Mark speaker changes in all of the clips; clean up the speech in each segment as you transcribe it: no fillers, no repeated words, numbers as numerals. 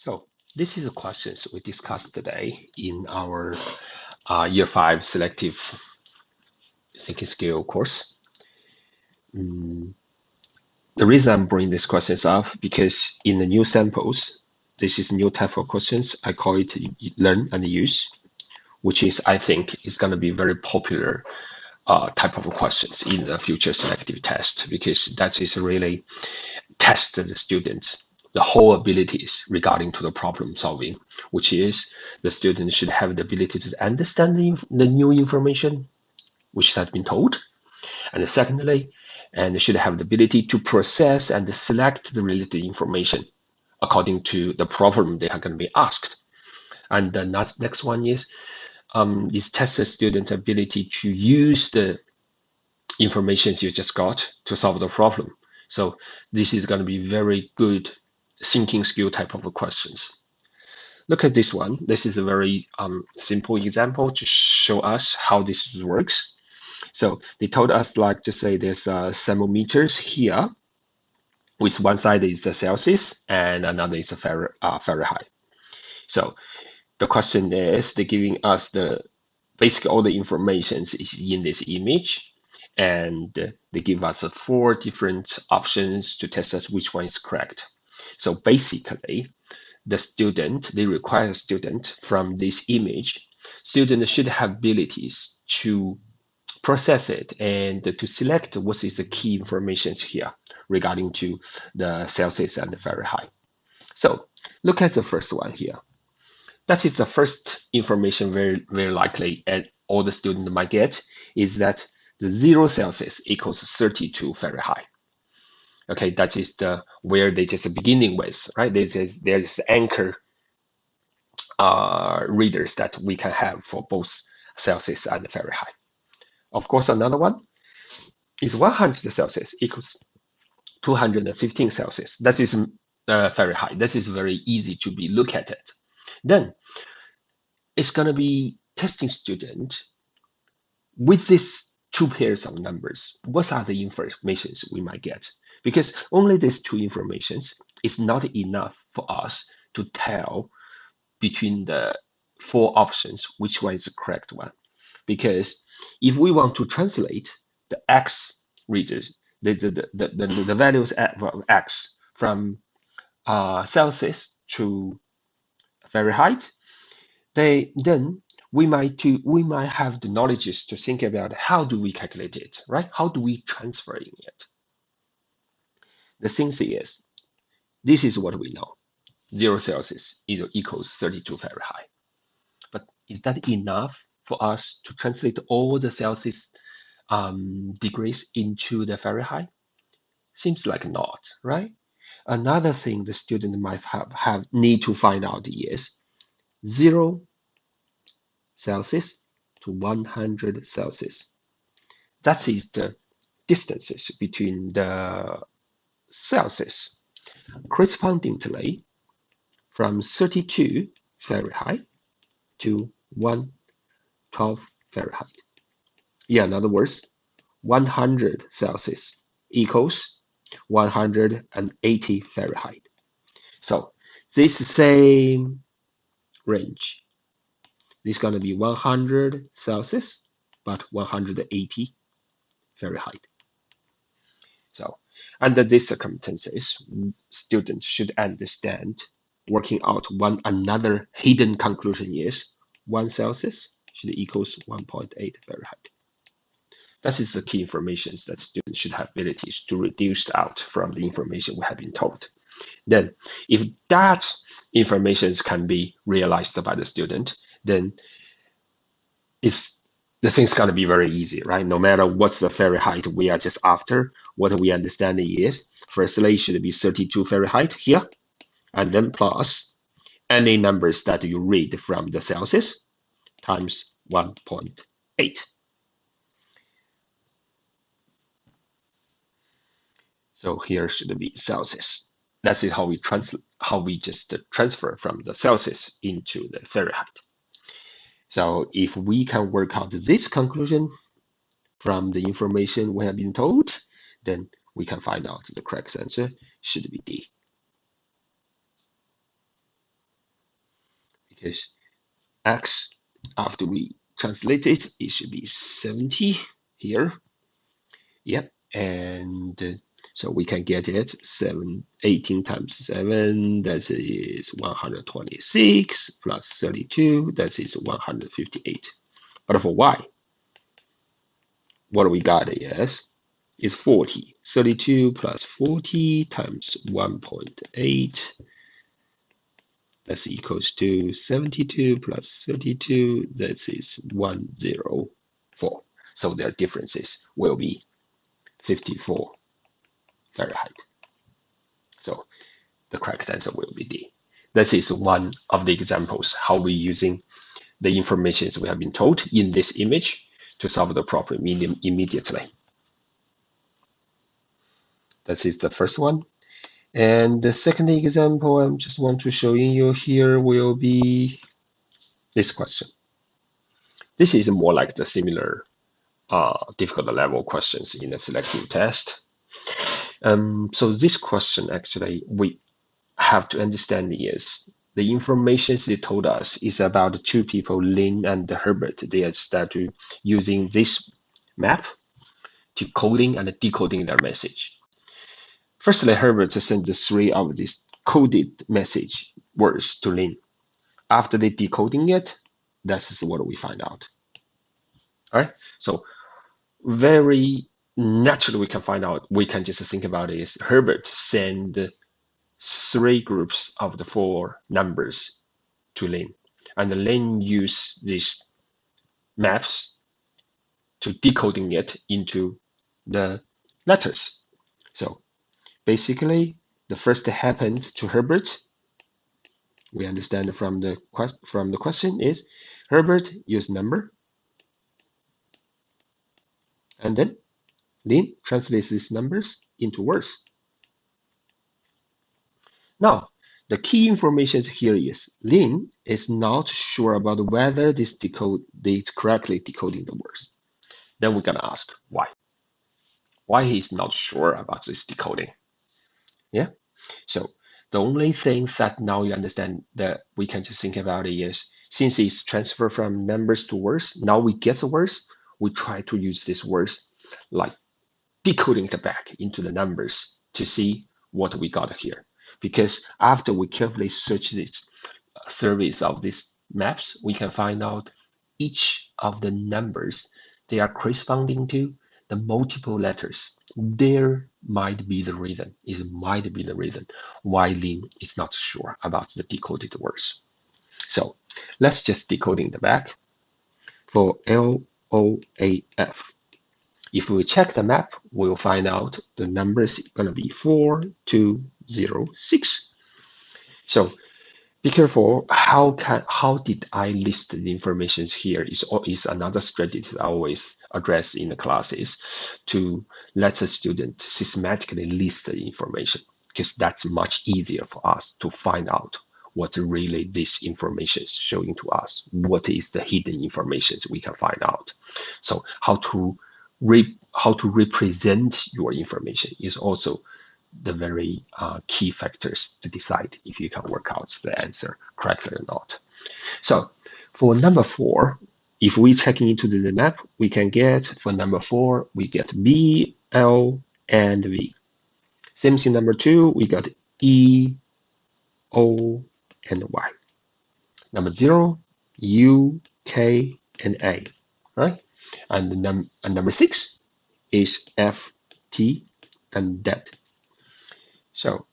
Speaker 1: So this is the questions we discussed today in our Year 5 selective thinking skill course. Mm, the reason I'm bringing these questions up because in the new samples, this is a new type of questions. I call it learn and use, which is I think is going to be very popular type of questions in the future selective test because that is really test the students the whole abilities regarding to the problem solving, which is the student should have the ability to understand the new information which has been told, and secondly, and they should have the ability to process and select the related information according to the problem they are going to be asked. And the next one is test the student ability to use the information you just got to solve the problem. So this is going to be very good thinking skill type of questions. Look at this one. This is a very simple example to show us how this works. So they told us like to say there's thermometers here, with one side is the Celsius and another is the Fahrenheit. So the question is they're giving us the basically all the information is in this image, and they give us 4 different options to test us which one is correct. So basically, they require a student from this image. Student should have abilities to process it and to select what is the key information here regarding to the Celsius and the Fahrenheit. So look at the first one here. That is the first information very likely and all the student might get is that the 0 Celsius equals 32 Fahrenheit. Okay, that is the where they just beginning with, right? There's anchor readers that we can have for both Celsius and Fahrenheit. Of course, another one is 100 Celsius equals 215 Celsius. That is Fahrenheit. This is very easy to be look at it. Then it's going to be testing student with these 2 pairs of numbers. What are the informations we might get? Because only these 2 informations is not enough for us to tell between the 4 options which one is the correct one. Because if we want to translate the x readers, the values of x from Celsius to Fahrenheit, then we might have the knowledge to think about how do we calculate it, right? How do we transfer it? The thing is, this is what we know. 0 Celsius equals 32 Fahrenheit. But is that enough for us to translate all the Celsius degrees into the Fahrenheit? Seems like not, right? Another thing the student might have need to find out is 0 Celsius to 100 Celsius. That is the distances between the Celsius. Correspondingly, from 32 Fahrenheit to 112 Fahrenheit. Yeah, in other words, 100 Celsius equals 180 Fahrenheit. So this same range is going to be 100 Celsius, but 180 Fahrenheit. So under these circumstances, students should understand working out one another hidden conclusion is 1 Celsius should equals 1.8 Fahrenheit. That is the key information that students should have abilities to reduce out from the information we have been told. Then, if that information can be realized by the student, then the thing's going to be very easy, right? No matter what's the Fahrenheit we are just after, what we understand is, firstly, it should be 32 Fahrenheit here, and then plus any numbers that you read from the Celsius times 1.8. So here should be Celsius. That's how we just transfer from the Celsius into the Fahrenheit. So if we can work out this conclusion from the information we have been told, then we can find out the correct answer should be D. because x, after we translate it, it should be 70 here. Yep, and so we can get it 18 times 7, that is 126, plus 32, that is 158. But for y, what we got is 40. 32 plus 40 times 1.8, that's equals to 72 plus 32, that is 104. So their differences will be 54 Fahrenheit. So the correct answer will be D. This is one of the examples how we're using the information we have been told in this image to solve the problem immediately. That is the first one. And the second example I just want to show you here will be this question. This is more like the similar difficult level questions in the selective test. So this question actually we have to understand is the information they told us is about two people, Lin and Herbert. They started using this map to coding and decoding their message. Firstly, Herbert sent the 3 of these coded message words to Lin. After they decoding it, that's what we find out. All right, so very naturally we can find out, we can just think about it is Herbert send 3 groups of the 4 numbers to Lin, and Lin use these maps to decoding it into the letters. So basically, the first happened to Herbert. We understand from the question is Herbert used number, and then Lin translates these numbers into words. Now, the key information here is Lin is not sure about whether this they correctly decoding the words. Then we're gonna ask why. Why he's not sure about this decoding? Yeah. So the only thing that now you understand that we can just think about it is since it's transfer from numbers to words, now we get the words, we try to use these words like decoding it back into the numbers to see what we got here. Because after we carefully search this surveys of these maps, we can find out each of the numbers they are corresponding to the multiple letters. There might be the reason. It might be the reason why Lin is not sure about the decoded words. So let's just decoding the back for LOAF. If we check the map, we'll find out the number is going to be 4206. So be careful. How did I list the information here? Is another strategy I always address in the classes to let the student systematically list the information, because that's much easier for us to find out what really this information is showing to us. What is the hidden information we can find out? So how to represent your information is also the very key factors to decide if you can work out the answer correctly or not. So for number 4, if we check into the map, we can get for number 4, we get B, L, and V. Same thing number 2, we got E, O, and Y. Number 0, U, K, and A, right? And number 6 is F, T, and Z. So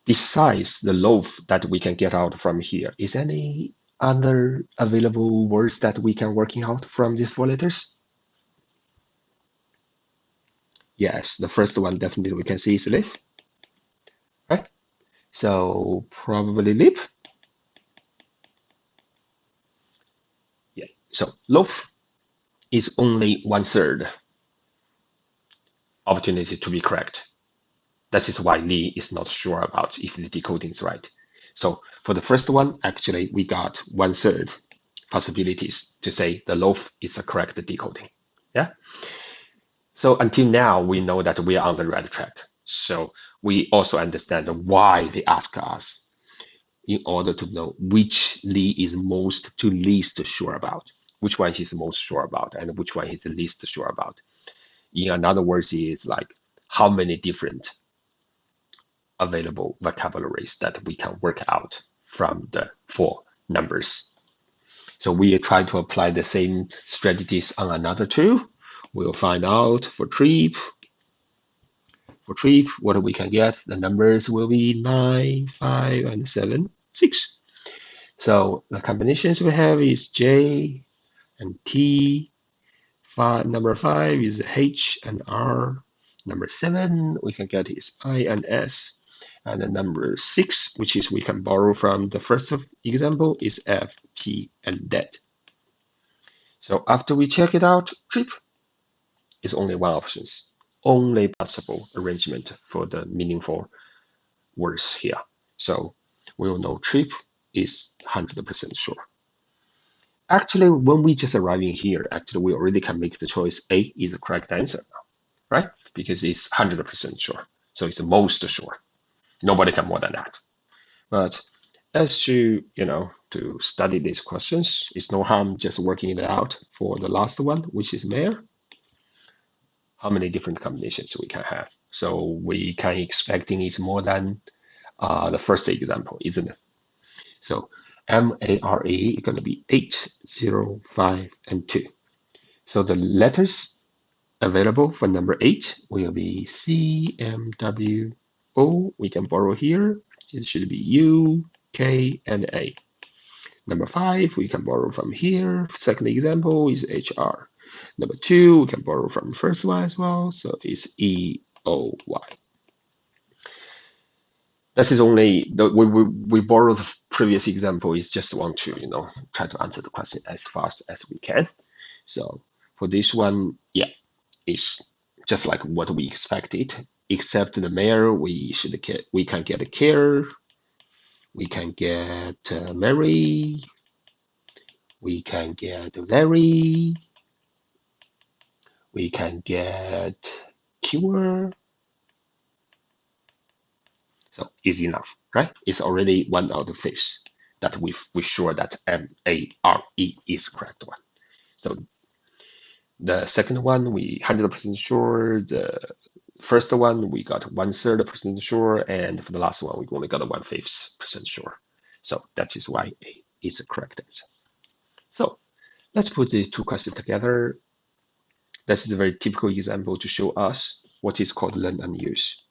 Speaker 1: besides the loaf that we can get out from here, is any other available words that we can working out from these 4 letters? Yes, the first one definitely we can see is lip, right? So probably lip. Yeah, so loaf is only 1/3 opportunity to be correct. That is why Lee is not sure about if the decoding is right. So for the first one, actually, we got 1/3 possibilities to say the loaf is a correct decoding. Yeah. So until now, we know that we are on the right track. So we also understand why they ask us in order to know which Lee is most to least sure about, which one he's most sure about, and which one he's least sure about. In other words, is like how many different available vocabularies that we can work out from the four numbers. So we try to apply the same strategies on another two. We'll find out for trip. For trip, what we can get, the numbers will be 9, 5, and 7, 6. So the combinations we have is J and T. Number 5 is H and R. Number 7 we can get is I and S. And the number 6, which is we can borrow from the first example, is F, P, and D. So after we check it out, trip is only one option, only possible arrangement for the meaningful words here. So we will know trip is 100% sure. Actually, when we just arrive in here, actually we already can make the choice A is the correct answer now, right? Because it's 100% sure. So it's the most sure. Nobody can more than that. But as to, to study these questions, it's no harm just working it out for the last one, which is mayor. How many different combinations we can have. So we can expecting it's more than the first example, isn't it? So MARE is going to be 8, 0, 5, and 2. So the letters available for number 8 will be C, M, W, O. We can borrow here. It should be U, K, and A. Number 5, we can borrow from here. Second example is HR. Number 2, we can borrow from the first one as well. So it's E, O, Y. This is only, we borrow the previous example is just want to, try to answer the question as fast as we can. So for this one, yeah, it's just like what we expected, except the mayor, we can get a care, we can get Mary, we can get Larry, we can get cure. So easy enough, right? It's already one of the fifths that we're sure that MARE is the correct one. So the second one, we 100% sure. The first one, we got 1/3% sure. And for the last one, we only got a 1/5% sure. So that is why A is the correct answer. So let's put these two questions together. This is a very typical example to show us what is called learn and use,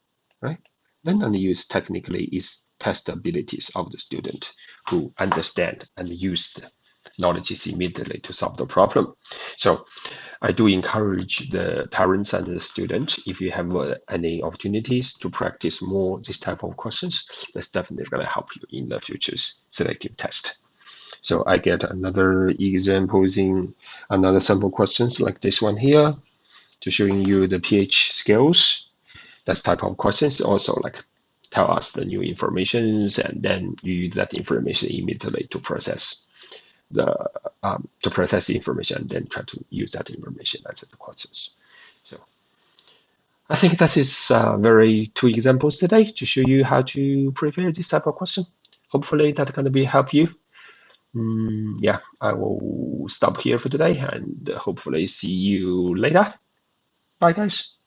Speaker 1: right? Learn and use technically is test abilities of the student who understand and use the knowledge immediately to solve the problem. So I do encourage the parents and the student, if you have any opportunities to practice more this type of questions, that's definitely going to help you in the future's selective test. So I get another example in another sample questions like this one here to showing you the pH scales. That type of questions also like tell us the new informations, and then you use that information immediately to process the information, and then try to use that information answer the questions. So I think that is very two examples today to show you how to prepare this type of question. Hopefully that can be help you. Yeah, I will stop here for today and hopefully see you later. Bye guys.